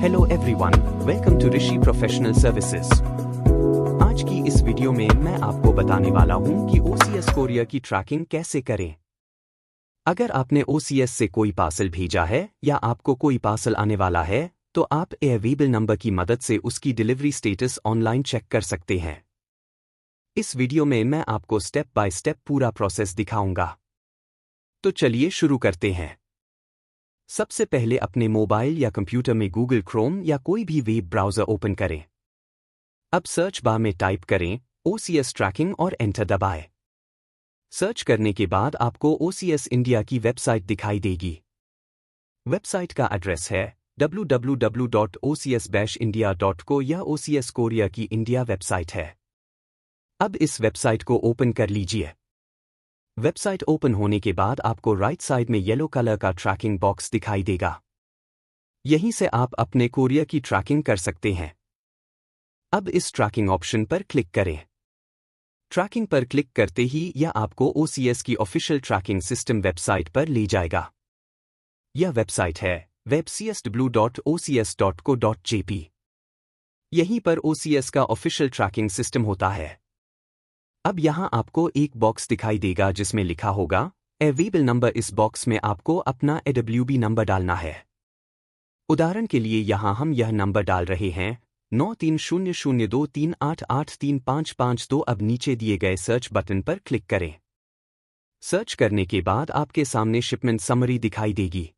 Hello everyone, welcome to Rishi professional services. आज की इस वीडियो में मैं आपको बताने वाला हूं कि OCS कोरियर की ट्रैकिंग कैसे करें। अगर आपने OCS से कोई पार्सल भेजा है या आपको कोई पार्सल आने वाला है तो आप एयरवेबल नंबर की मदद से उसकी डिलीवरी स्टेटस ऑनलाइन चेक कर सकते हैं। इस वीडियो में मैं आपको स्टेप बाय स्टेप पूरा प्रोसेस दिखाऊंगा। तो चलिए शुरू करते हैं। सबसे पहले अपने मोबाइल या कंप्यूटर में गूगल क्रोम या कोई भी वेब ब्राउज़र ओपन करें। अब सर्च बार में टाइप करें OCS ट्रैकिंग और एंटर दबाएं। सर्च करने के बाद आपको OCS इंडिया की वेबसाइट दिखाई देगी। वेबसाइट का एड्रेस है www.ocs-india.co या OCS कोरिया की इंडिया वेबसाइट है। अब इस वेबसाइट को ओपन कर लीजिए। वेबसाइट ओपन होने के बाद आपको राइट साइड में येलो कलर का ट्रैकिंग बॉक्स दिखाई देगा। यहीं से आप अपने कोरियर की ट्रैकिंग कर सकते हैं। अब इस ट्रैकिंग ऑप्शन पर क्लिक करें। ट्रैकिंग पर क्लिक करते ही यह आपको OCS की ऑफिशियल ट्रैकिंग सिस्टम वेबसाइट पर ले जाएगा। यह वेबसाइट है www.ocs.co.jp। यहीं पर OCS का ऑफिशियल ट्रैकिंग सिस्टम होता है। अब यहां आपको एक बॉक्स दिखाई देगा जिसमें लिखा होगा एयरवेबल नंबर। इस बॉक्स में आपको अपना AWB नंबर डालना है। उदाहरण के लिए यहां हम यह नंबर डाल रहे हैं 930023883552। अब नीचे दिए गए सर्च बटन पर क्लिक करें। सर्च करने के बाद आपके सामने शिपमेंट समरी दिखाई देगी।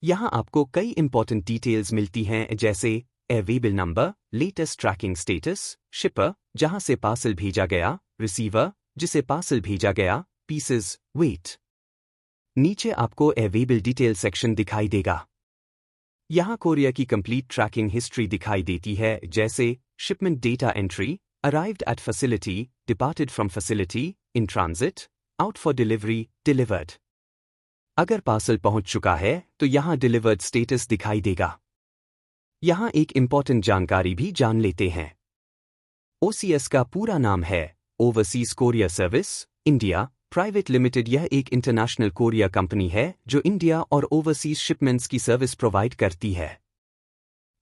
यहां आपको कई इंपॉर्टेंट डिटेल्स मिलती हैं जैसे airway bill number, latest tracking status, shipper जहां से पार्सल भेजा गया, रिसीवर जिसे पार्सल भेजा गया, पीसेस, वेट। नीचे आपको एयरवेबल डिटेल सेक्शन दिखाई देगा। यहां कोरियर की कंप्लीट ट्रैकिंग हिस्ट्री दिखाई देती है जैसे shipment data entry, arrived at facility, departed from facility, in transit, out for delivery, delivered. अगर पार्सल पहुंच चुका है तो यहां डिलीवर्ड स्टेटस दिखाई देगा। यहां एक इंपॉर्टेंट जानकारी भी जान लेते हैं। OCS का पूरा नाम है overseas courier service India private limited. यह एक इंटरनेशनल कोरियर कंपनी है जो इंडिया और ओवरसीज शिपमेंट्स की सर्विस प्रोवाइड करती है।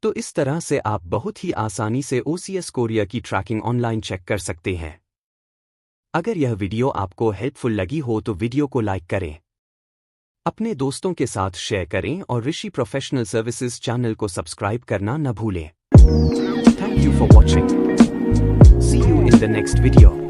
तो इस तरह से आप बहुत ही आसानी से OCS कोरियर की ट्रैकिंग ऑनलाइन चेक कर सकते हैं। अगर यह वीडियो आपको हेल्पफुल लगी हो तो वीडियो को लाइक करें, अपने दोस्तों के साथ शेयर करें और ऋषि प्रोफेशनल सर्विसेज चैनल को सब्सक्राइब करना न भूलें। Thank you for watching. See you in the next video.